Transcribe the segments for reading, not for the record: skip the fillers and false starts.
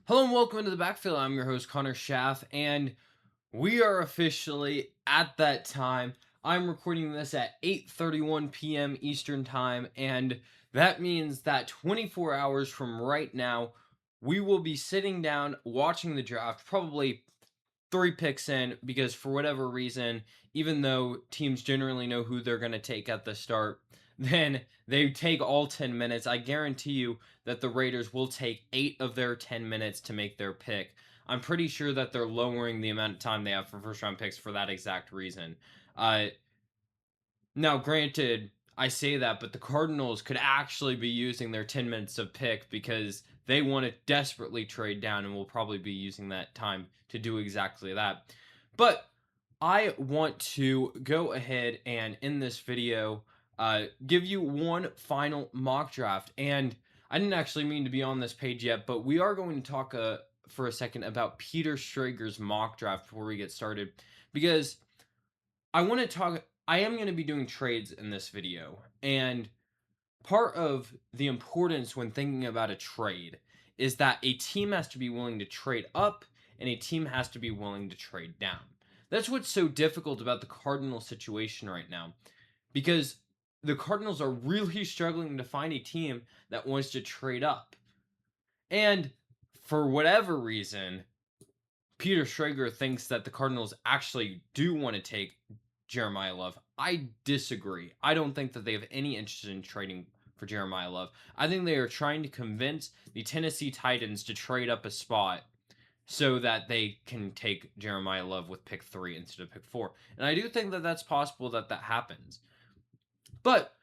Hello and welcome into the backfield. I'm your host Connor Schaff, and we are officially at that time. I'm recording this at 8:31 p.m. Eastern Time, and that means that 24 hours from right now, we will be sitting down watching the draft, probably three picks in, because for whatever reason, even though teams generally know who they're going to take at the start, then they take all 10 minutes. I guarantee you that the Raiders will take 8 of their 10 minutes to make their pick. I'm pretty sure that they're lowering the amount of time they have for first round picks for that exact reason. Uh, Now, granted, I say that, but the Cardinals could actually be using their 10 minutes of pick because they want to desperately trade down and will probably be using that time to do exactly that. But I want to go ahead and in this video give you one final mock draft. And I didn't actually mean to be on this page yet, but we are going to talk for a second about Peter Schrager's mock draft before we get started because I want to talk. I am going to be doing trades in this video, and part of the importance when thinking about a trade is that a team has to be willing to trade up and a team has to be willing to trade down. That's what's so difficult about the Cardinals situation right now because the Cardinals are really struggling to find a team that wants to trade up. And for whatever reason, Peter Schrager thinks that the Cardinals actually do want to take Jeremiah Love. I disagree. I don't think that they have any interest in trading for Jeremiah Love. I think they are trying to convince the Tennessee Titans to trade up a spot so that they can take Jeremiah Love with pick 3 instead of pick 4. And I do think that that's possible that that happens. But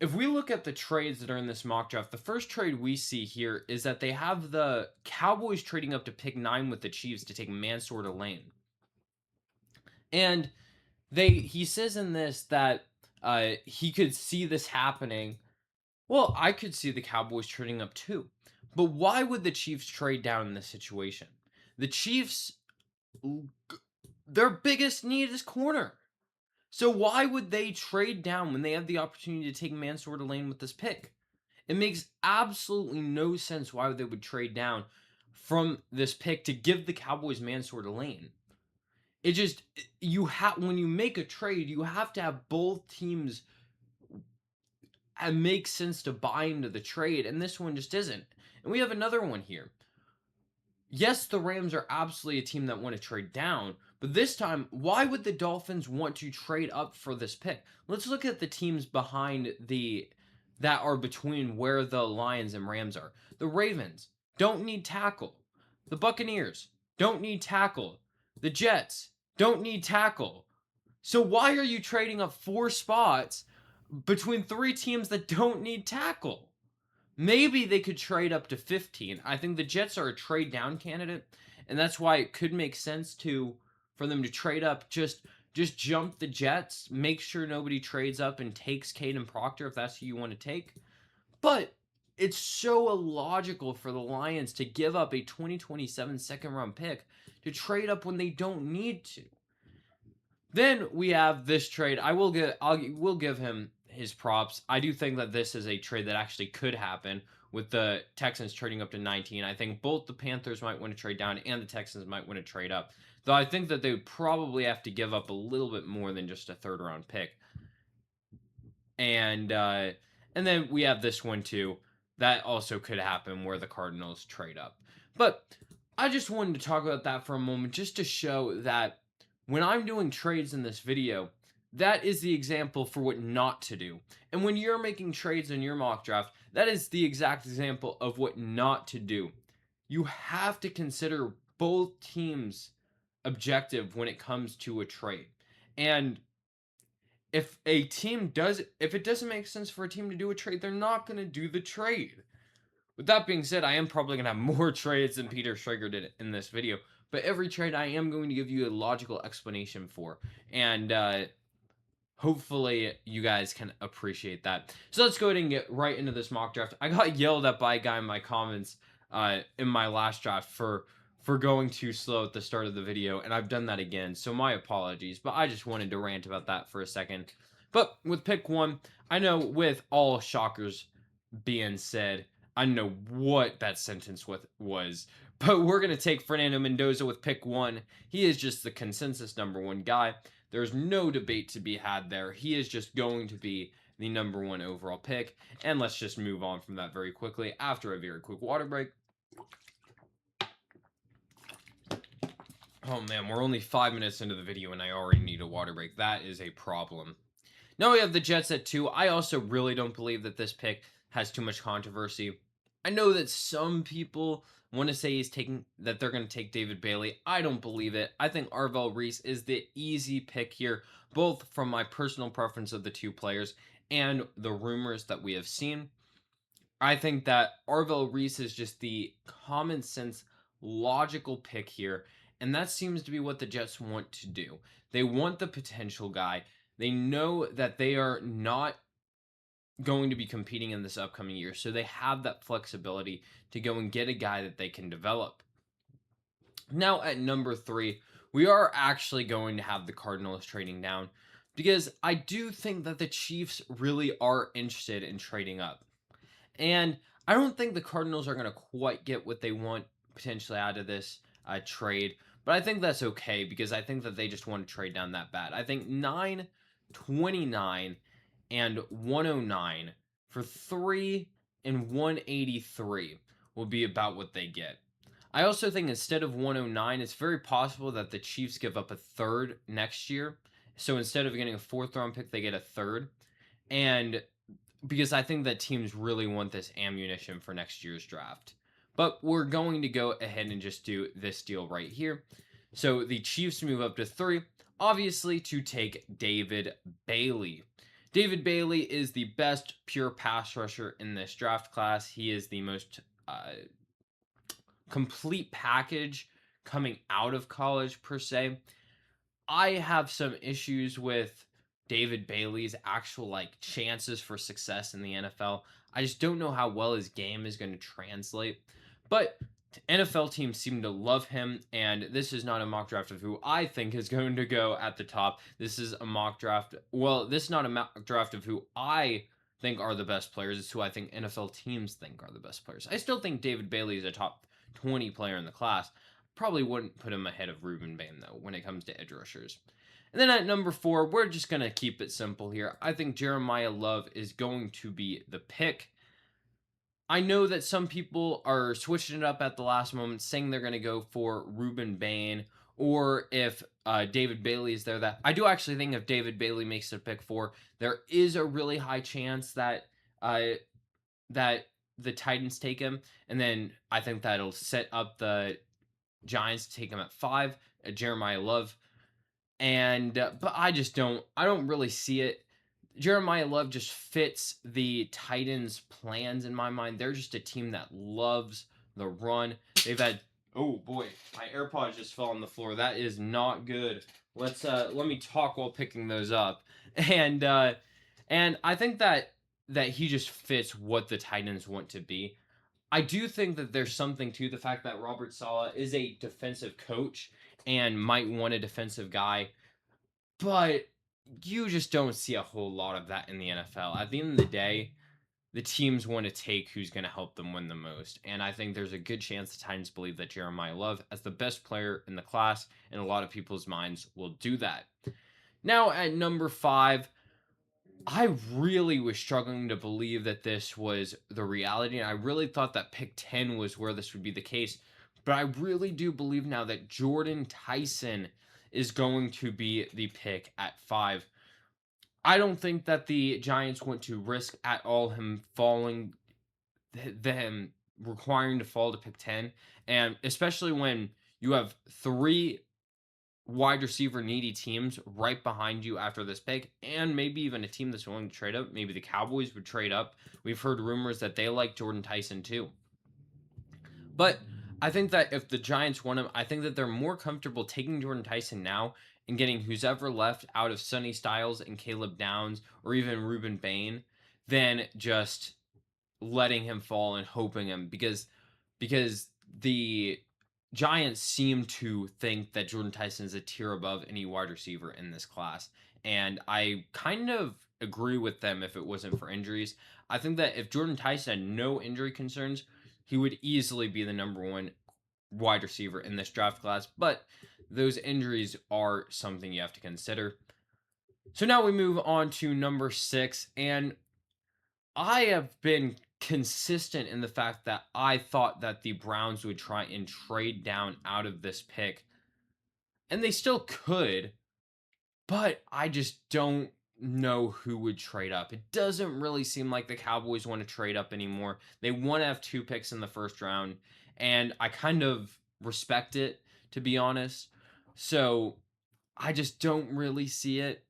if we look at the trades that are in this mock draft, the first trade we see here is that they have the Cowboys trading up to pick 9 with the Chiefs to take Mansour Lane. And he says in this that he could see this happening. Well, I could see the Cowboys trading up too. But why would the Chiefs trade down in this situation? The Chiefs, their biggest need is corner. So why would they trade down when they have the opportunity to take Mansour Lane with this pick? It makes absolutely no sense why they would trade down from this pick to give the Cowboys Mansour Lane. It just you have when you make a trade, you have to have both teams and make sense to buy into the trade, and this one just isn't. And we have another one here. Yes, the Rams are absolutely a team that want to trade down, but this time, why would the Dolphins want to trade up for this pick? Let's look at the teams behind the that are between where the Lions and Rams are. The Ravens don't need tackle. The Buccaneers don't need tackle. The Jets don't need tackle. So why are you trading up 4 spots between 3 teams that don't need tackle? Maybe they could trade up to 15. I think the Jets are a trade down candidate, and that's why it could make sense to for them to trade up. Just jump the Jets, make sure nobody trades up and takes Caden Proctor if that's who you want to take. But it's so illogical for the Lions to give up a 2027 second round pick to trade up when they don't need to. Then we have this trade. Will give him his props. I do think that this is a trade that actually could happen with the Texans trading up to 19. I think both the Panthers might want to trade down and the Texans might want to trade up. Though I think that they would probably have to give up a little bit more than just a third round pick. And then we have this one too. That also could happen where the Cardinals trade up. But I just wanted to talk about that for a moment just to show that when I'm doing trades in this video, that is the example for what not to do. And when you're making trades in your mock draft, that is the exact example of what not to do. You have to consider both teams' objective when it comes to a trade. And if it doesn't make sense for a team to do a trade, they're not going to do the trade. With that being said, I am probably going to have more trades than Peter Schrager did in this video, but every trade I am going to give you a logical explanation for, and hopefully you guys can appreciate that. So let's go ahead and get right into this mock draft. I got yelled at by a guy in my comments in my last draft for going too slow at the start of the video, and I've done that again, so my apologies, but I just wanted to rant about that for a second. But with pick 1, I know with all shockers being said, I don't know what that sentence was, but we're going to take Fernando Mendoza with pick 1. He is just the consensus number 1 guy. There's no debate to be had there. He is just going to be the number 1 overall pick. And let's just move on from that very quickly after a very quick water break. Oh man, we're only 5 minutes into the video and I already need a water break. That is a problem. Now we have the Jets at 2. I also really don't believe that this pick has too much controversy. I know that some people want to say they're going to take David Bailey. I don't believe it. I think Arvell Reese is the easy pick here, both from my personal preference of the two players and the rumors that we have seen. I think that Arvell Reese is just the common sense, logical pick here, and that seems to be what the Jets want to do. They want the potential guy. They know that they are not going to be competing in this upcoming year, so they have that flexibility to go and get a guy that they can develop. Now at number 3, we are actually going to have the Cardinals trading down because I do think that the Chiefs really are interested in trading up. And I don't think the Cardinals are going to quite get what they want potentially out of this trade, but I think that's okay because I think that they just want to trade down that bad. I think 9, 29, and 109 for 3 and 183 will be about what they get. I also think instead of 109, it's very possible that the Chiefs give up a third next year. So instead of getting a 4th round pick, they get a third. And because I think that teams really want this ammunition for next year's draft. But we're going to go ahead and just do this deal right here. So the Chiefs move up to 3, obviously to take David Bailey. David Bailey is the best pure pass rusher in this draft class. He is the most complete package coming out of college, per se. I have some issues with David Bailey's actual chances for success in the NFL. I just don't know how well his game is going to translate. But NFL teams seem to love him, and this is not a mock draft of who I think is going to go at the top. This is a mock draft. Well, this is not a mock draft of who I think are the best players. It's who I think NFL teams think are the best players. I still think David Bailey is a top 20 player in the class. Probably wouldn't put him ahead of Ruben Bain, though, when it comes to edge rushers. And then at number 4, we're just going to keep it simple here. I think Jeremiah Love is going to be the pick. I know that some people are switching it up at the last moment, saying they're going to go for Ruben Bain, or if David Bailey is there. That I do actually think if David Bailey makes a pick 4, there is a really high chance that that the Titans take him, and then I think that'll set up the Giants to take him at 5, Jeremiah Love. And but I don't really see it. Jeremiah Love just fits the Titans' plans in my mind. They're just a team that loves the run. They've had, oh boy, my AirPods just fell on the floor. That is not good. Let me talk while picking those up. And I think that he just fits what the Titans want to be. I do think that there's something to the fact that Robert Saleh is a defensive coach and might want a defensive guy, but you just don't see a whole lot of that in the NFL. At the end of the day, the teams want to take who's going to help them win the most. And I think there's a good chance the Titans believe that Jeremiah Love, as the best player in the class, in a lot of people's minds, will do that. Now at number 5, I really was struggling to believe that this was the reality. And I really thought that pick 10 was where this would be the case. But I really do believe now that Jordan Tyson is going to be the pick at 5. I don't think that the Giants want to risk at all him falling, them requiring to fall to pick 10. And especially when you have 3 wide receiver needy teams right behind you after this pick, and maybe even a team that's willing to trade up. Maybe the Cowboys would trade up. We've heard rumors that they like Jordan Tyson too. But I think that if the Giants want him, I think that they're more comfortable taking Jordan Tyson now and getting who's ever left out of Sonny Styles and Caleb Downs or even Ruben Bain than just letting him fall and hoping him because the Giants seem to think that Jordan Tyson is a tier above any wide receiver in this class. And I kind of agree with them if it wasn't for injuries. I think that if Jordan Tyson had no injury concerns, he would easily be the number one wide receiver in this draft class. But those injuries are something you have to consider. So now we move on to number 6, and I have been consistent in the fact that I thought that the Browns would try and trade down out of this pick, and they still could, but I just don't know who would trade up. It doesn't really seem like the Cowboys want to trade up anymore. They want to have 2 picks in the first round, and I kind of respect it, to be honest. So I just don't really see it.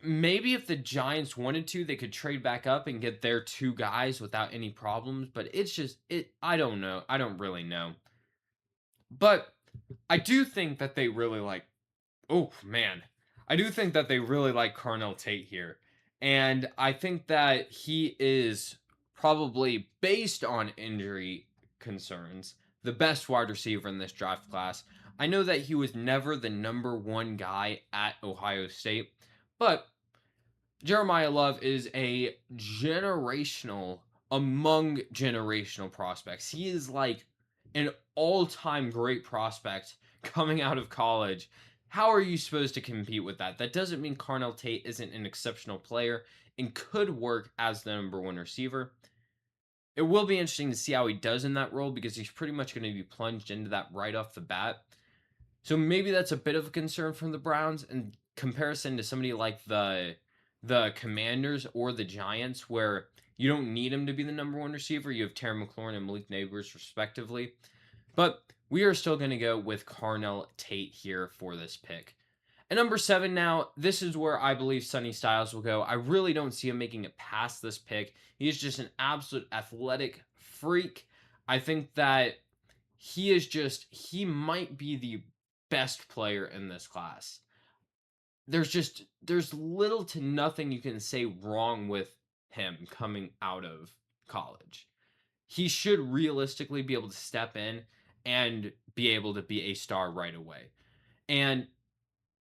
Maybe if the Giants wanted to, they could trade back up and get their 2 guys without any problems, but it's just I don't know. I don't really know. But I do think that they really like oh man. I do think that they really like Carnell Tate here. And I think that he is probably based on injury concerns the best wide receiver in this draft class. I know that he was never the number 1 guy at Ohio State, but Jeremiah Love is a among generational prospects. He is like an all-time great prospect coming out of college. How are you supposed to compete with that? That doesn't mean Carnell Tate isn't an exceptional player and could work as the number 1 receiver. It will be interesting to see how he does in that role because he's pretty much going to be plunged into that right off the bat. So maybe that's a bit of a concern from the Browns in comparison to somebody like the Commanders or the Giants, where you don't need him to be the number 1 receiver. You have Terry McLaurin and Malik Neighbors, respectively. But we are still going to go with Carnell Tate here for this pick. At number 7 now, this is where I believe Sonny Styles will go. I really don't see him making it past this pick. He's just an absolute athletic freak. I think that he might be the best player in this class. There's little to nothing you can say wrong with him coming out of college. He should realistically be able to step in and be able to be a star right away. And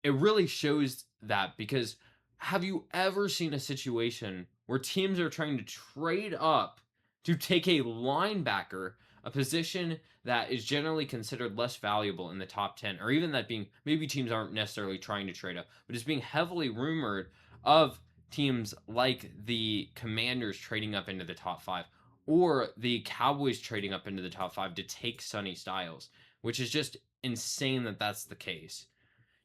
it really shows that because have you ever seen a situation where teams are trying to trade up to take a linebacker, a position that is generally considered less valuable in the top 10, or even that being maybe teams aren't necessarily trying to trade up, but it's being heavily rumored of teams like the Commanders trading up into the top 5 or the Cowboys trading up into the top 5 to take Sonny Styles, which is just insane that that's the case.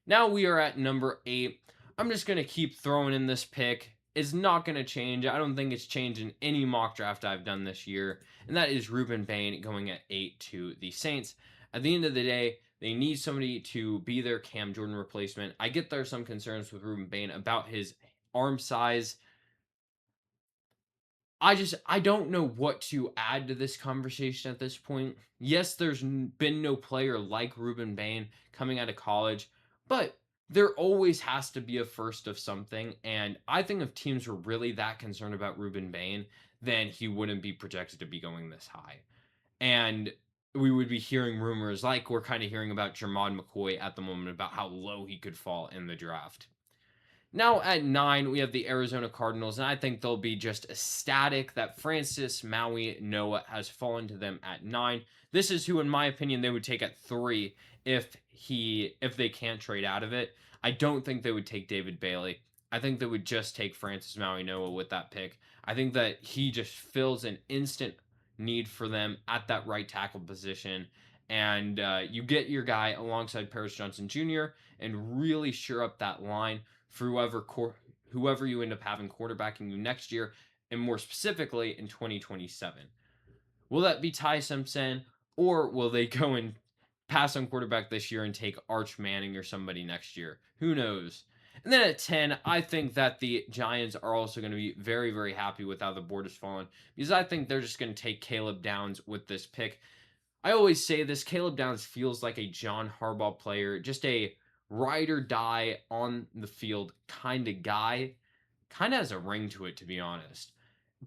Now we are at number 8. I'm just going to keep throwing in this pick. It's not going to change. I don't think it's changed in any mock draft I've done this year. And that is Rueben Bain going at 8 to the Saints. At the end of the day, they need somebody to be their Cam Jordan replacement. I get there are some concerns with Rueben Bain about his arm size. I don't know what to add to this conversation at this point. Yes, there's been no player like Rueben Bain coming out of college, but there always has to be a first of something. And I think if teams were really that concerned about Rueben Bain, then he wouldn't be projected to be going this high. And we would be hearing rumors like we're kind of hearing about Jermod McCoy at the moment about how low he could fall in the draft. Now at 9, we have the Arizona Cardinals, and I think they'll be just ecstatic that Francis Maui Noah has fallen to them at 9. This is who, in my opinion, they would take at 3 if they can't trade out of it. I don't think they would take David Bailey. I think they would just take Francis Maui Noah with that pick. I think that he just fills an instant need for them at that right tackle position. And you get your guy alongside Paris Johnson Jr. and really shore up that line for whoever you end up having quarterbacking you next year, and more specifically in 2027. Will that be Ty Simpson, or will they go and pass on quarterback this year and take Arch Manning or somebody next year? Who knows? And then at 10, I think that the Giants are also going to be very, very happy with how the board has fallen because I think they're just going to take Caleb Downs with this pick. I always say this, Caleb Downs feels like a John Harbaugh player, just a ride or die on the field kind of guy. Kind of has a ring to it, to be honest.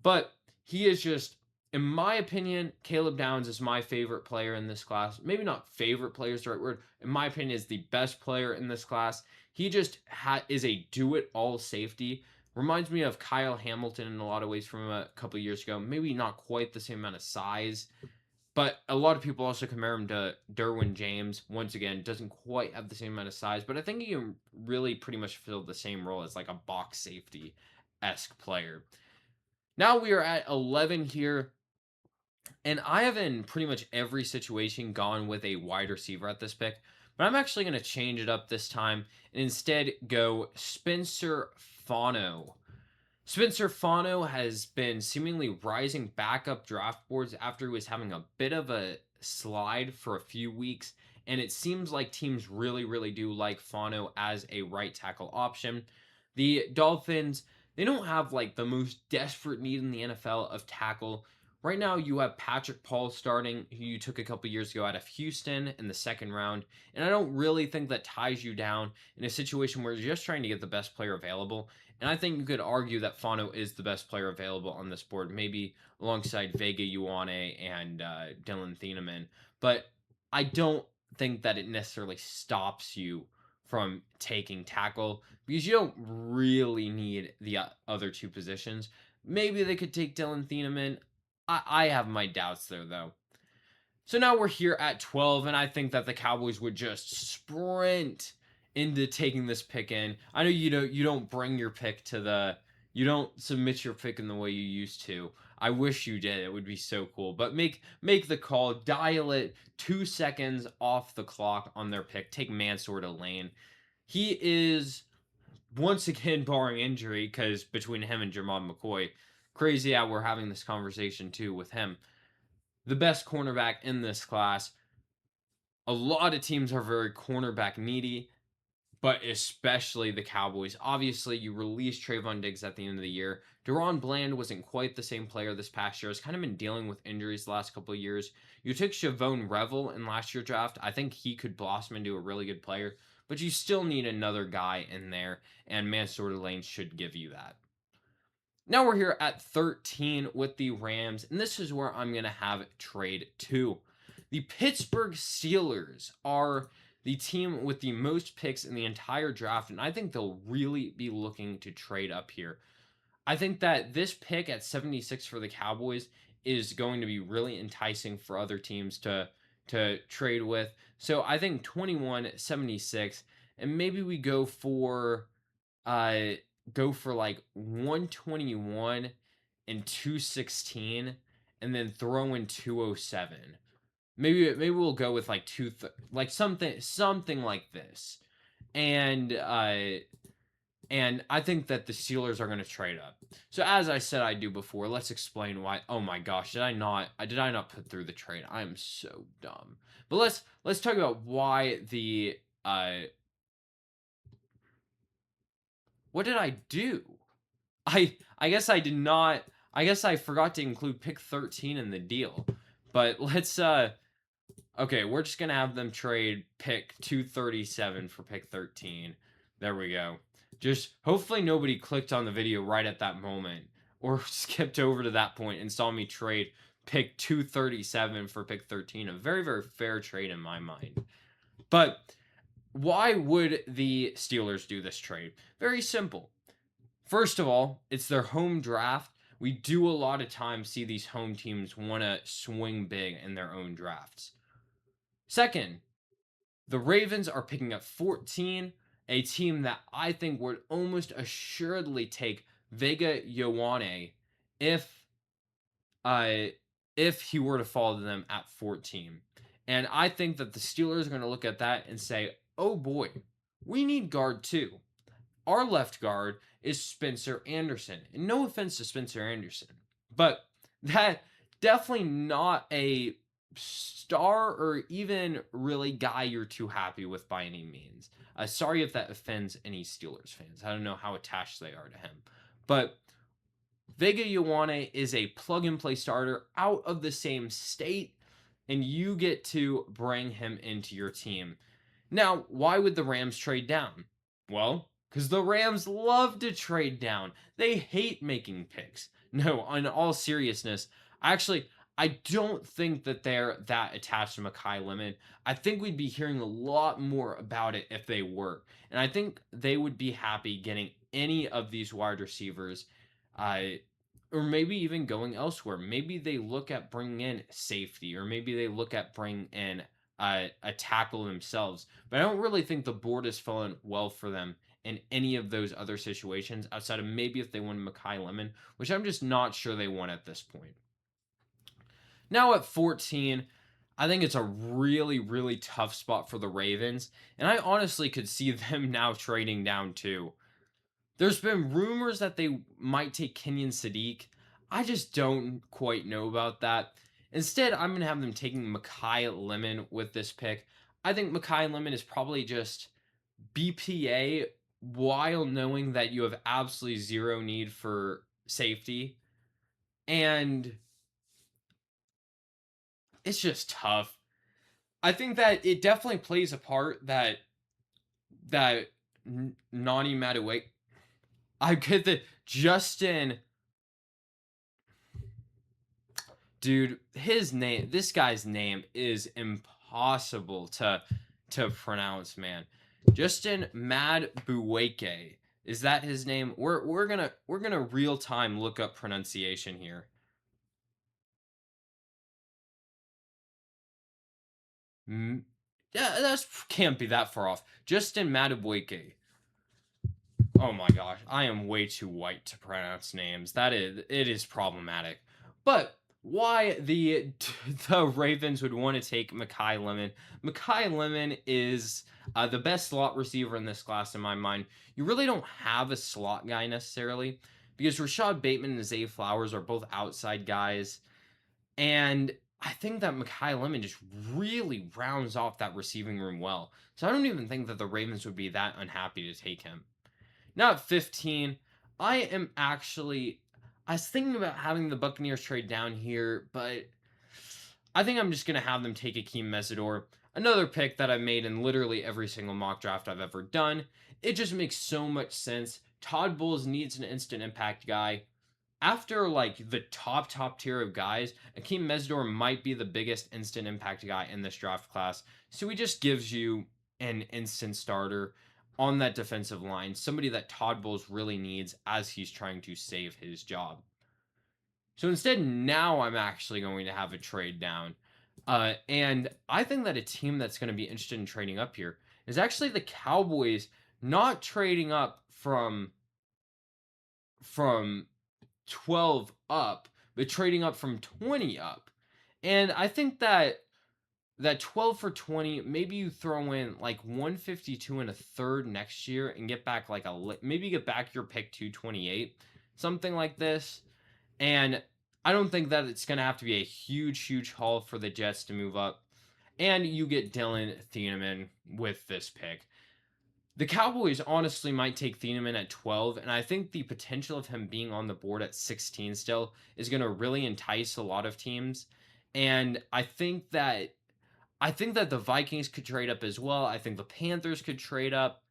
But he is just, in my opinion, Caleb Downs is my favorite player in this class. Maybe not favorite player is the right word. In my opinion, is the best player in this class. He just is a do-it-all safety Reminds me of Kyle Hamilton in a lot of ways from a couple years ago. Maybe not quite the same amount of size, but a lot of people also compare him to Derwin James. Once again, doesn't quite have the same amount of size, but I think he can really pretty much fill the same role as like a box safety-esque player. Now we are at 11 here, and I have in pretty much every situation gone with a wide receiver at this pick, but I'm actually going to change it up this time and instead go Spencer Fano. Spencer Fano has been seemingly rising back up draft boards after he was having a bit of a slide for a few weeks, and it seems like teams really, really do like Fano as a right tackle option. The Dolphins, they don't have like the most desperate need in the NFL of tackle. Right now, you have Patrick Paul starting, who you took a couple years ago out of Houston in the second round, and I don't really think that ties you down in a situation where you're just trying to get the best player available. And I think you could argue that Fano is the best player available on this board, maybe alongside Vega Ioane and Dylan Thieneman. But I don't think that it necessarily stops you from taking tackle because you don't really need the other two positions. Maybe they could take Dylan Thieneman. I have my doubts there, though. So now we're here at 12, and I think that the Cowboys would just sprint into taking this pick in. I know you don't bring your pick to the you don't submit your pick in the way you used to. I wish you did. It would be so cool. But make the call, dial it 2 seconds off the clock on their pick. Take Mansour to Lane. He is once again barring injury because between him and Jermod McCoy, crazy how we're having this conversation too with him. The best cornerback in this class. A lot of teams are very cornerback needy, but especially the Cowboys. Obviously, you released Trayvon Diggs at the end of the year. Deron Bland wasn't quite the same player this past year. Has kind of been dealing with injuries the last couple of years. You took Shavon Revel in last year's draft. I think he could blossom into a really good player, but you still need another guy in there, and Mansour Lane should give you that. Now we're here at 13 with the Rams, and this is where I'm going to have trade 2. The Pittsburgh Steelers are the team with the most picks in the entire draft, and I think they'll really be looking to trade up here. I think that this pick at 76 for the Cowboys is going to be really enticing for other teams to trade with. So I think 21, 76, and maybe we go for like 121 and 216 and then throw in 207. Maybe we'll go with like like something like this. And I think that the Steelers are going to trade up. So as I said I do before, let's explain why. Oh my gosh, did I not put through the trade? I am so dumb. But let's talk about why the what did I do? I guess I did not. I guess I forgot to include pick 13 in the deal. But let's okay, we're just going to have them trade pick 237 for pick 13. There we go. Just hopefully nobody clicked on the video right at that moment or skipped over to that point and saw me trade pick 237 for pick 13. A very, very fair trade in my mind. But why would the Steelers do this trade? Very simple. First of all, it's their home draft. We do a lot of times see these home teams want to swing big in their own drafts. Second, the Ravens are picking up 14, a team that I think would almost assuredly take Vega Ioane if he were to fall to them at 14. And I think that the Steelers are going to look at that and say, oh boy, we need guard too. Our left guard is Spencer Anderson. And no offense to Spencer Anderson, but that definitely not a star or even really guy you're too happy with by any means. Sorry if that offends any Steelers fans. I don't know how attached they are to him. But Vega Ioane is a plug-and-play starter out of the same state, and you get to bring him into your team. Now, why would the Rams trade down? Well, because the Rams love to trade down. They hate making picks. No, in all seriousness, I don't think that they're that attached to Mekhi Lemon. I think we'd be hearing a lot more about it if they were. And I think they would be happy getting any of these wide receivers, uh, or maybe even going elsewhere. Maybe they look at bringing in safety, or maybe they look at bringing in a tackle themselves. But I don't really think the board is falling well for them in any of those other situations outside of maybe if they want Makai Lemon, which I'm just not sure they want at this point. Now at 14, I think it's a really, really tough spot for the Ravens, and I honestly could see them now trading down too. There's been rumors that they might take Kenyon Sadiq. I just don't quite know about that. Instead, I'm going to have them taking Makai Lemon with this pick. I think Makai Lemon is probably just BPA while knowing that you have absolutely zero need for safety. And it's just tough. I think that it definitely plays a part that Nani Madueke. I get that Justin, dude, this guy's name is impossible to pronounce, man. Justin Madueke. Is that his name? We're gonna real time look up pronunciation here. Yeah, that can't be that far off. Justin Madueke. Oh my gosh, I am way too white to pronounce names. It is problematic. But why the Ravens would want to take Makai Lemon? Makai Lemon is the best slot receiver in this class in my mind. You really don't have a slot guy necessarily because Rashad Bateman and Zay Flowers are both outside guys, and I think that Makai Lemon just really rounds off that receiving room well. So I don't even think that the Ravens would be that unhappy to take him. Now at 15, I was thinking about having the Buccaneers trade down here, but I think I'm just going to have them take Akeem Mesidor, another pick that I've made in literally every single mock draft I've ever done. It just makes so much sense. Todd Bowles needs an instant impact guy. After like the top tier of guys, Akeem Mesidor might be the biggest instant impact guy in this draft class. So he just gives you an instant starter on that defensive line, somebody that Todd Bowles really needs as he's trying to save his job. So instead, now I'm actually going to have a trade down. And I think that a team that's going to be interested in trading up here is actually the Cowboys, not trading up from 12 up, but trading up from 20 up. And I think that 12 for 20, maybe you throw in like 152 and a third next year and get back like maybe get back your pick 228, something like this. And I don't think that it's going to have to be a huge haul for the Jets to move up. And you get Dylan Thieneman with this pick. The Cowboys honestly might take Thieneman at 12, and I think the potential of him being on the board at 16 still is going to really entice a lot of teams. And I think that the Vikings could trade up as well. I think the Panthers could trade up.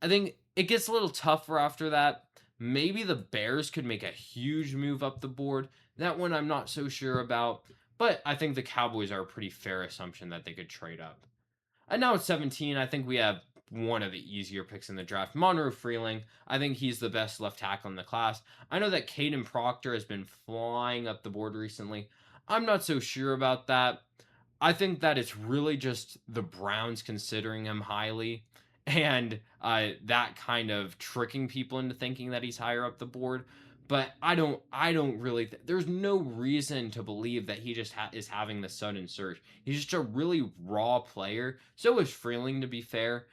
I think it gets a little tougher after that. Maybe the Bears could make a huge move up the board. That one I'm not so sure about. But I think the Cowboys are a pretty fair assumption that they could trade up. And now at 17, I think we have one of the easier picks in the draft. Monroe Freeling. I think he's the best left tackle in the class. I know that Caden Proctor has been flying up the board recently. I'm not so sure about that. I think that it's really just the Browns considering him highly and that kind of tricking people into thinking that he's higher up the board. But I don't really. There's no reason to believe that he just is having the sudden surge. He's just a really raw player. So is Freeling, to be fair.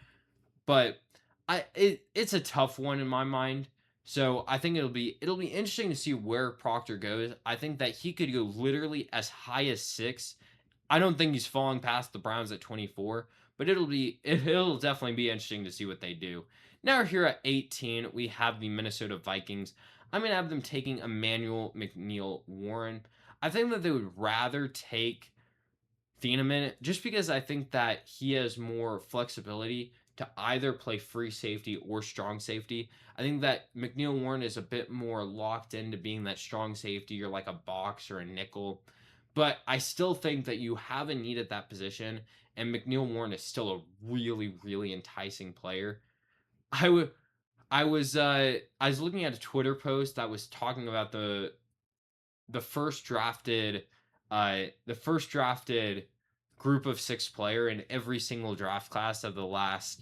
But it's a tough one in my mind. So I think it'll be interesting to see where Proctor goes. I think that he could go literally as high as 6. I don't think he's falling past the Browns at 24, but it'll definitely be interesting to see what they do. Now here at 18, we have the Minnesota Vikings. I'm gonna have them taking Emmanuel McNeil Warren. I think that they would rather take Thieneman just because I think that he has more flexibility to either play free safety or strong safety. I think that McNeil Warren is a bit more locked into being that strong safety. You're like a box or a nickel. But I still think that you have a need at that position, and McNeil Warren is still a really, really enticing player. I would I was looking at a Twitter post that was talking about the first drafted the first drafted group of 6 player in every single draft class of the last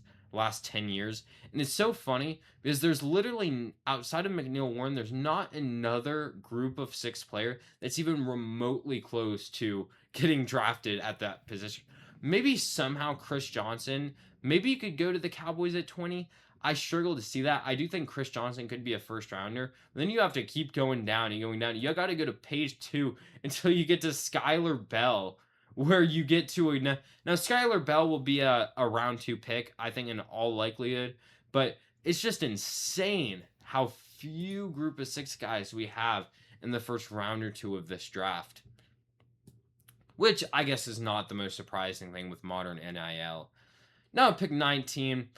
10 years. And it's so funny because there's literally outside of McNeil Warren, there's not another group of 6 player that's even remotely close to getting drafted at that position. Maybe somehow Chris Johnson, maybe you could go to the Cowboys at 20. I struggle to see that. I do think Chris Johnson could be a first rounder. Then you have to keep going down and going down. You got to go to page 2 until you get to Skylar Bell, where you get to a now Skylar Bell will be a round 2 pick, I think, in all likelihood. But it's just insane how few group of 6 guys we have in the first round or 2 of this draft. Which I guess is not the most surprising thing with modern NIL. Now at pick 19,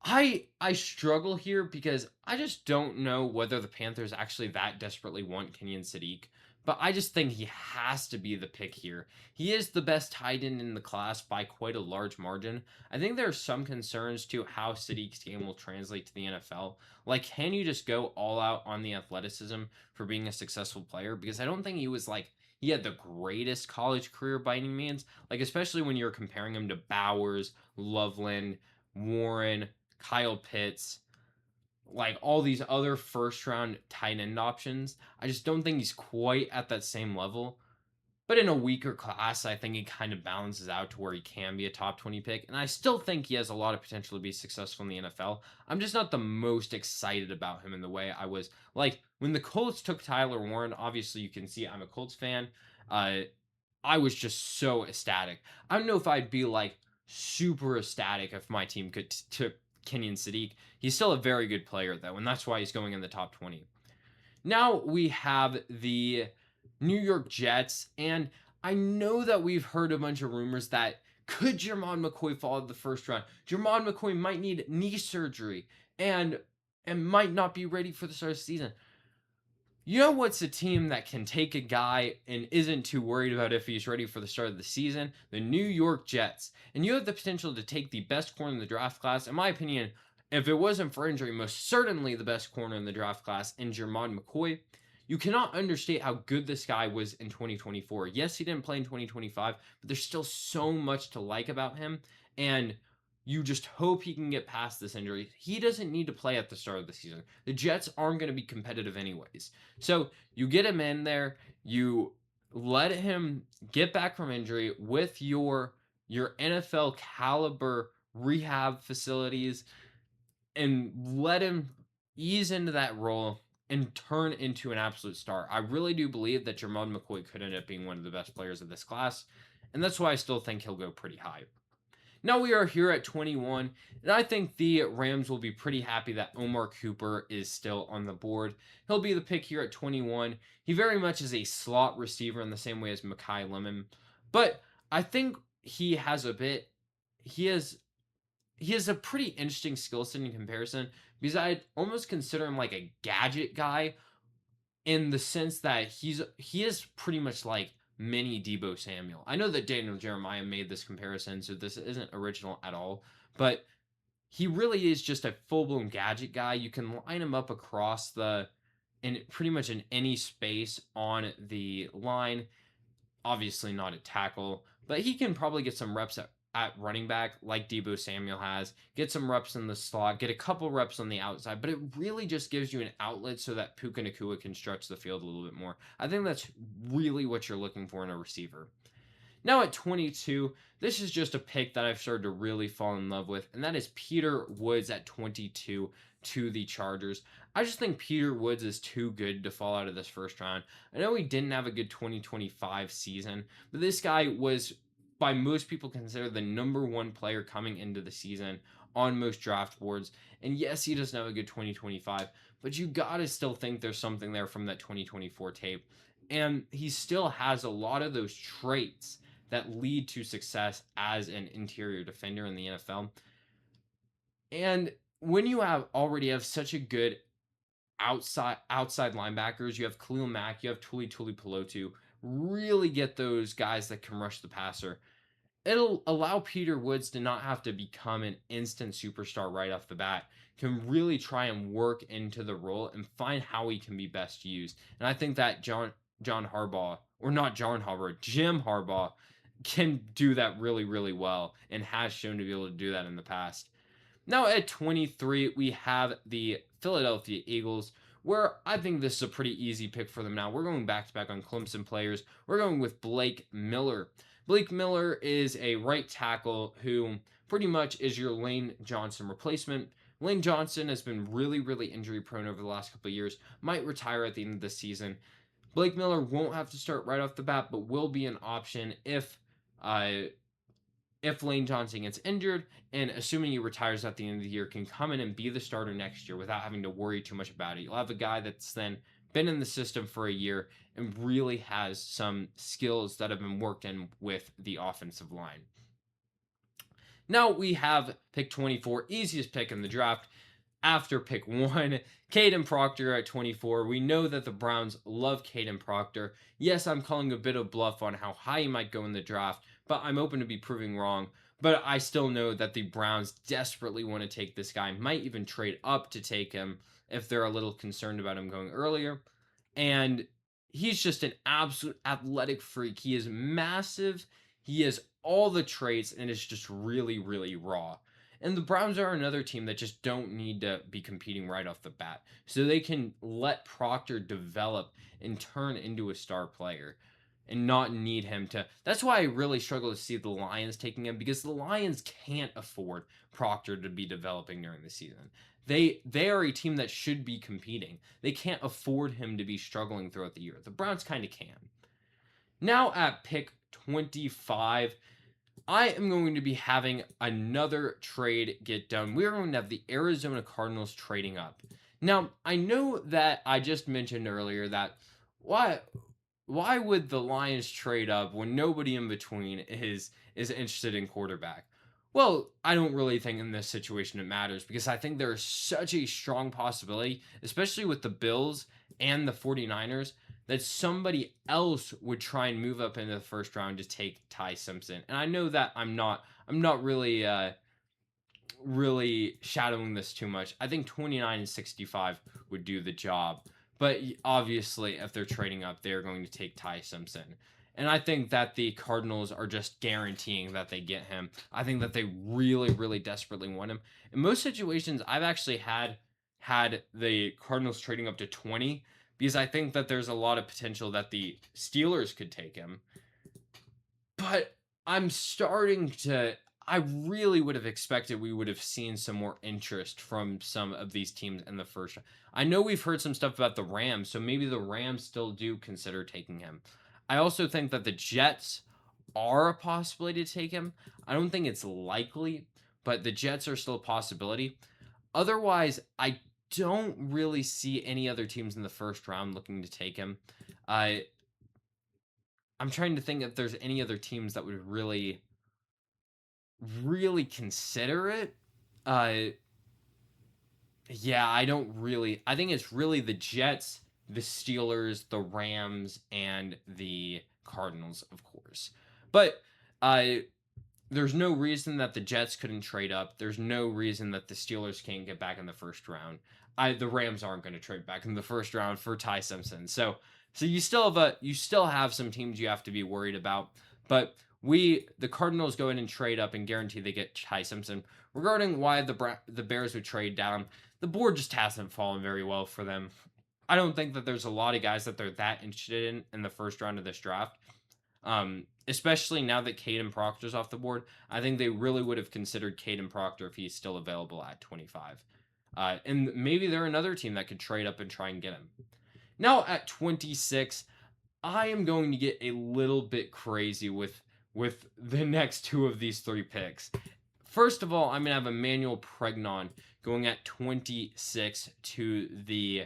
I struggle here because I just don't know whether the Panthers actually that desperately want Kenyon Sadiq, but I just think he has to be the pick here. He is the best tight end in the class by quite a large margin. I think there are some concerns to how Sadiq's game will translate to the NFL. Like, can you just go all out on the athleticism for being a successful player? Because I don't think he had the greatest college career by any means. Like, especially when you're comparing him to Bowers, Loveland, Warren, Kyle Pitts, like all these other first round tight end options. I just don't think he's quite at that same level. But in a weaker class, I think he kind of balances out to where he can be a top 20 pick. And I still think he has a lot of potential to be successful in the NFL. I'm just not the most excited about him in the way I was. Like, when the Colts took Tyler Warren, obviously you can see I'm a Colts fan. Uh, I was just so ecstatic. I don't know if I'd be like super ecstatic if my team could took Kenyon Sadiq. He's still a very good player though, and that's why he's going in the top 20. Now we have the New York Jets, and I know that we've heard a bunch of rumors that could Jermon McCoy fall in the first round. Jermon McCoy might need knee surgery and might not be ready for the start of the season. You know what's a team that can take a guy and isn't too worried about if he's ready for the start of the season? The New York Jets. And you have the potential to take the best corner in the draft class. In my opinion, if it wasn't for injury, most certainly the best corner in the draft class in Jermon McCoy. You cannot understate how good this guy was in 2024. Yes, he didn't play in 2025, but there's still so much to like about him. And you just hope he can get past this injury. He doesn't need to play at the start of the season. The Jets aren't going to be competitive anyways. So you get him in there, you let him get back from injury with your NFL caliber rehab facilities and let him ease into that role and turn into an absolute star. I really do believe that Jermon McCoy could end up being one of the best players of this class, and that's why I still think he'll go pretty high. Now we are here at 21, and I think the Rams will be pretty happy that Omar Cooper is still on the board. He'll be the pick here at 21. He very much is a slot receiver in the same way as Mekhi Lemon, but I think he has a pretty interesting skill set in comparison because I'd almost consider him like a gadget guy in the sense that he is pretty much like mini Deebo Samuel. I know that Daniel Jeremiah made this comparison, so this isn't original at all, but he really is just a full-blown gadget guy. You can line him up across in pretty much in any space on the line. Obviously not at tackle, but he can probably get some reps at running back like Deebo Samuel has, get some reps in the slot, get a couple reps on the outside, but it really just gives you an outlet so that Puka Nacua can stretch the field a little bit more. I think that's really what you're looking for in a receiver. Now at 22, this is just a pick that I've started to really fall in love with, and that is Peter Woods at 22 to the Chargers. I just think Peter Woods is too good to fall out of this first round. I know he didn't have a good 2025 season, but this guy was by most people considered the number 1 player coming into the season on most draft boards. And yes, he doesn't have a good 2025, but you gotta still think there's something there from that 2024 tape. And he still has a lot of those traits that lead to success as an interior defender in the NFL. And when you already have such a good outside linebackers, you have Khalil Mack, you have Tuli Pelotu, really get those guys that can rush the passer. it'll allow Peter Woods to not have to become an instant superstar right off the bat. Can really try and work into the role and find how he can be best used. And I think that John Harbaugh, or not John Harbaugh, Jim Harbaugh, can do that really, really well and has shown to be able to do that in the past. Now at 23, we have the Philadelphia Eagles, where I think this is a pretty easy pick for them now. We're going back to back on Clemson players. We're going with Blake Miller. Blake Miller is a right tackle who pretty much is your Lane Johnson replacement. Lane Johnson has been really, really injury prone over the last couple of years, might retire at the end of the season. Blake Miller won't have to start right off the bat, but will be an option if Lane Johnson gets injured, and assuming he retires at the end of the year, can come in and be the starter next year without having to worry too much about it. You'll have a guy that's then been in the system for a year and really has some skills that have been worked in with the offensive line. Now we have pick 24, easiest pick in the draft. After pick 1, Caden Proctor at 24. We know that the Browns love Caden Proctor. Yes, I'm calling a bit of bluff on how high he might go in the draft, but I'm open to be proving wrong. But I still know that the Browns desperately want to take this guy, might even trade up to take him if they're a little concerned about him going earlier. And he's just an absolute athletic freak. He is massive. He has all the traits and is just really, really raw. And the Browns are another team that just don't need to be competing right off the bat. So they can let Proctor develop and turn into a star player and not need him to. That's why I really struggle to see the Lions taking him, because the Lions can't afford Proctor to be developing during the season. They are a team that should be competing. They can't afford him to be struggling throughout the year. The Browns kind of can. Now at pick 25, I am going to be having another trade get done. We are going to have the Arizona Cardinals trading up. Now, I know that I just mentioned earlier that why would the Lions trade up when nobody in between is interested in quarterback? Well, I don't really think in this situation it matters, because I think there is such a strong possibility, especially with the Bills and the 49ers, that somebody else would try and move up into the first round to take Ty Simpson. And I know that I'm not really really shadowing this too much. I think 29 and 65 would do the job. But obviously, if they're trading up, they're going to take Ty Simpson. And I think that the Cardinals are just guaranteeing that they get him. I think that they really, really desperately want him. In most situations, I've actually had the Cardinals trading up to 20, because I think that there's a lot of potential that the Steelers could take him. But I'm starting to. I really would have expected we would have seen some more interest from some of these teams in the first round. I know we've heard some stuff about the Rams, so maybe the Rams still do consider taking him. I also think that the Jets are a possibility to take him. I don't think it's likely, but the Jets are still a possibility. Otherwise, I don't really see any other teams in the first round looking to take him. I'm trying to think if there's any other teams that would really consider it. Yeah, I don't really. I think it's really the Jets, the Steelers, the Rams, and the Cardinals, of course. But there's no reason that the Jets couldn't trade up. There's no reason that the Steelers can't get back in the first round. The Rams aren't going to trade back in the first round for Ty Simpson. So you still have some teams you have to be worried about. But the Cardinals go in and trade up and guarantee they get Ty Simpson. Regarding why the Bears would trade down, the board just hasn't fallen very well for them. I don't think that there's a lot of guys that they're that interested in the first round of this draft. Especially now that Caden Proctor's off the board. I think they really would have considered Caden Proctor if he's still available at 25. And maybe they're another team that could trade up and try and get him. Now at 26, I am going to get a little bit crazy with the next two of these three picks. First of all, I'm going to have Emmanuel Pregnon going at 26 to the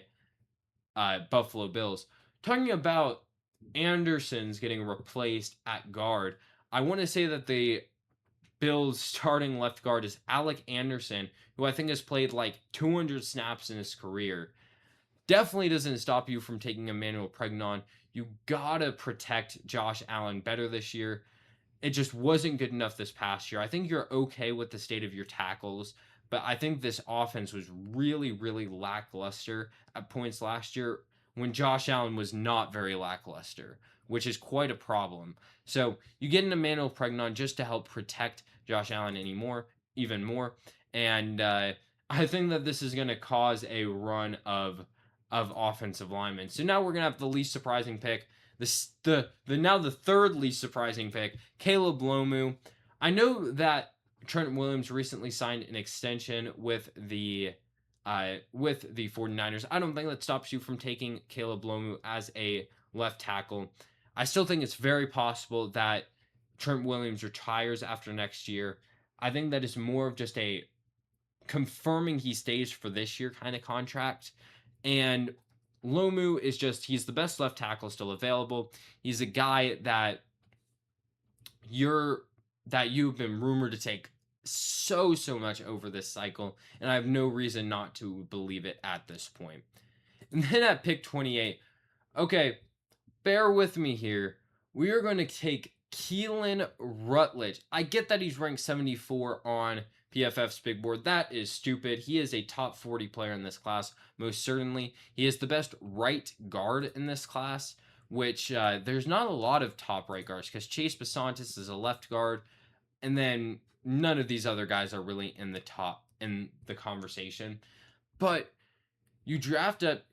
Buffalo Bills. Talking about Anderson's getting replaced at guard, I want to say that the Bills' starting left guard is Alec Anderson, who I think has played like 200 snaps in his career. Definitely doesn't stop you from taking Emmanuel Pregnon. You gotta protect Josh Allen better this year. it just wasn't good enough this past year. I think you're okay with the state of your tackles, but I think this offense was really, really lackluster at points last year when Josh Allen was not very lackluster, which is quite a problem. So you get an Emmanuel Pregnon just to help protect Josh Allen even more, and I think that this is going to cause a run of offensive linemen. So now we're going to have the least surprising pick, the third least surprising pick, Caleb Lomu. I know that Trent Williams recently signed an extension with the 49ers. I don't think that stops you from taking Caleb Lomu as a left tackle. I still think it's very possible that Trent Williams retires after next year. I think that is more of just a confirming he stays for this year kind of contract. And Lomu is he's the best left tackle still available. He's a guy that you've been rumored to take so much over this cycle, and I have no reason not to believe it at this point. And then at pick 28, okay, bear with me here. We are going to take Keelan Rutledge. I get that he's ranked 74 on PFF's big board. That is stupid. He is a top 40 player in this class, most certainly. He is the best right guard in this class, which there's not a lot of top right guards because Chase Basantis is a left guard, and then none of these other guys are really in the conversation. But you draft up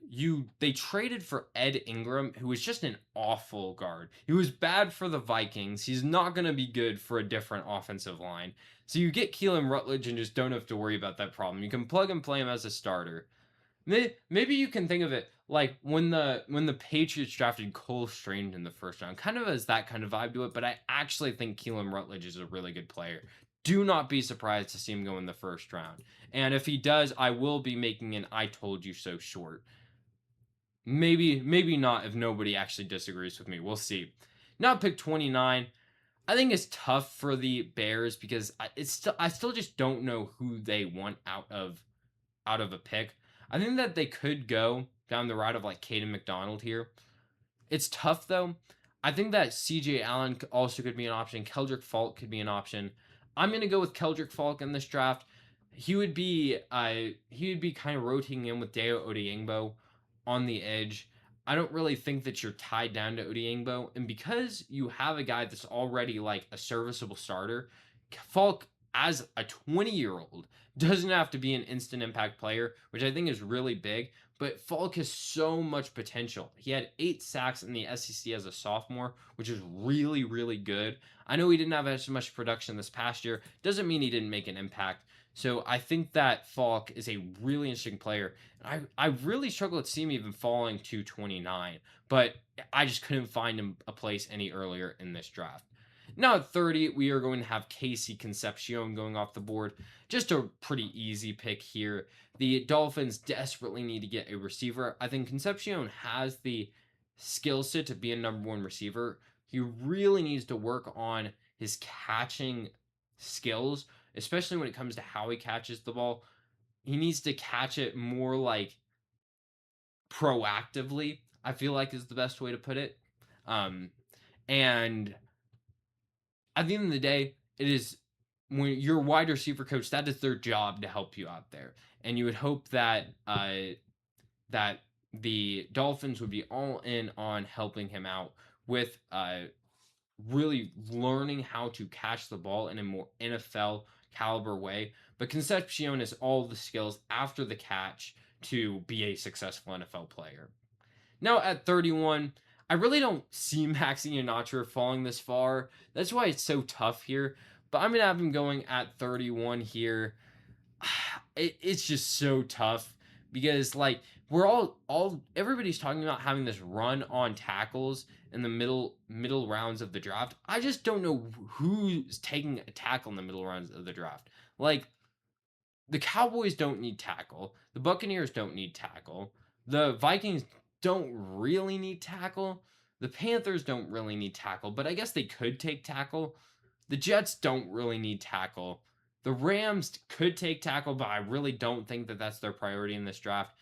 they traded for Ed Ingram, who was just an awful guard. He was bad for the Vikings. He's not going to be good for a different offensive line. So you get Keelan Rutledge and just don't have to worry about that problem. You can plug and play him as a starter. Maybe you can think of it like when the Patriots drafted Cole Strange in the first round, kind of as that kind of vibe to it, but I actually think Keelan Rutledge is a really good player. Do not be surprised to see him go in the first round. And if he does, I will be making an I told you so short. Maybe not if nobody actually disagrees with me. We'll see. Now pick 29. I think it's tough for the Bears because I still just don't know who they want out of a pick. I think that they could go down the route of like Caden McDonald here. It's tough though. I think that CJ Allen also could be an option. Keldrick Falk could be an option. I'm gonna go with Keldrick Falk in this draft. He would be kind of rotating in with Dayo Odeyingbo on the edge. I don't really think that you're tied down to Odeyingbo, and because you have a guy that's already like a serviceable starter, Falk as a 20-year-old doesn't have to be an instant impact player, which I think is really big. But Falk has so much potential. He had 8 sacks in the SEC as a sophomore, which is really, really good. I know he didn't have as much production this past year. Doesn't mean he didn't make an impact. So I think that Falk is a really interesting player. I really struggle to see him even falling to 29, but I just couldn't find him a place any earlier in this draft. Now at 30, we are going to have Casey Concepcion going off the board. Just a pretty easy pick here. The Dolphins desperately need to get a receiver. I think Concepcion has the skill set to be a number 1 receiver. He really needs to work on his catching skills, especially when it comes to how he catches the ball. He needs to catch it more like proactively, I feel like is the best way to put it. And at the end of the day, it is when your wide receiver coach, that is their job to help you out there. And you would hope that that the Dolphins would be all in on helping him out with really learning how to catch the ball in a more NFL caliber way. But Concepcion has all the skills after the catch to be a successful NFL player. Now at 31, I really don't see Maxi Iheanacho falling this far. That's why it's so tough here. But I'm going to have him going at 31 here. It's just so tough because like we're everybody's talking about having this run on tackles in the middle rounds of the draft. I just don't know who's taking a tackle in the middle rounds of the draft. Like the Cowboys don't need tackle. The Buccaneers don't need tackle. The Vikings don't really need tackle. The Panthers don't really need tackle, but I guess they could take tackle. The Jets don't really need tackle. The Rams could take tackle, but I really don't think that that's their priority in this draft.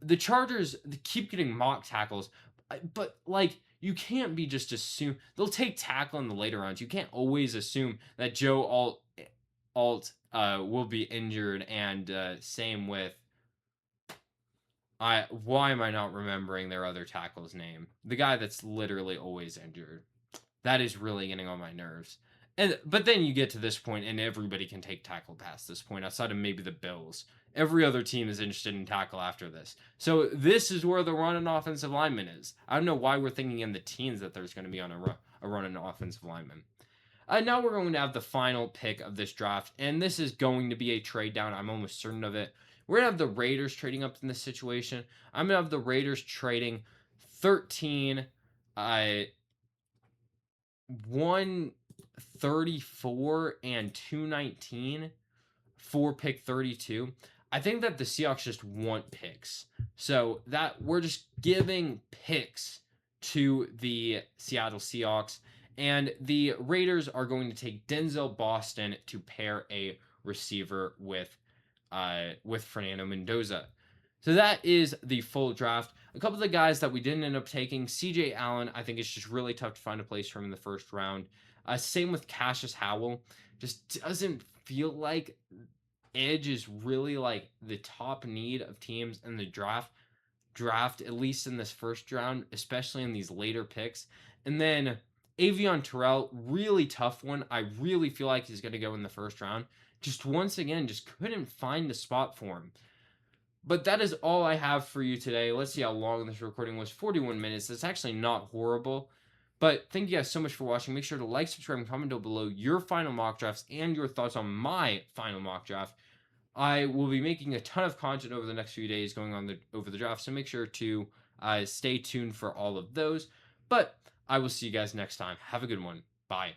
The Chargers keep getting mock tackles, but like you can't be just assume they'll take tackle in the later rounds. You can't always assume that Joe Alt will be injured, and same with why am I not remembering their other tackle's name? The guy that's literally always injured. That is really getting on my nerves. But then you get to this point and everybody can take tackle past this point outside of maybe the Bills. Every other team is interested in tackle after this. So this is where the run and offensive lineman is. I don't know why we're thinking in the teens that there's going to be on a run and offensive lineman. Now we're going to have the final pick of this draft, and this is going to be a trade down. I'm almost certain of it. We're going to have the Raiders trading up in this situation. I'm going to have the Raiders trading 13, 134 and 219 for pick 32. I think that the Seahawks just want picks. So that we're just giving picks to the Seattle Seahawks. And the Raiders are going to take Denzel Boston to pair a receiver with Fernando Mendoza. So that is the full draft. A couple of the guys that we didn't end up taking, CJ Allen, I think it's just really tough to find a place for him in the first round. Same with Cassius Howell. Just doesn't feel like edge is really like the top need of teams in the draft, at least in this first round, especially in these later picks. And then Avion Terrell, really tough one. I really feel like he's going to go in the first round. Just once again, just couldn't find the spot for him. But that is all I have for you today. Let's see how long this recording was. 41 minutes. That's actually not horrible. But thank you guys so much for watching. Make sure to like, subscribe, and comment down below your final mock drafts and your thoughts on my final mock draft. I will be making a ton of content over the next few days going on over the draft, so make sure to stay tuned for all of those. But I will see you guys next time. Have a good one. Bye.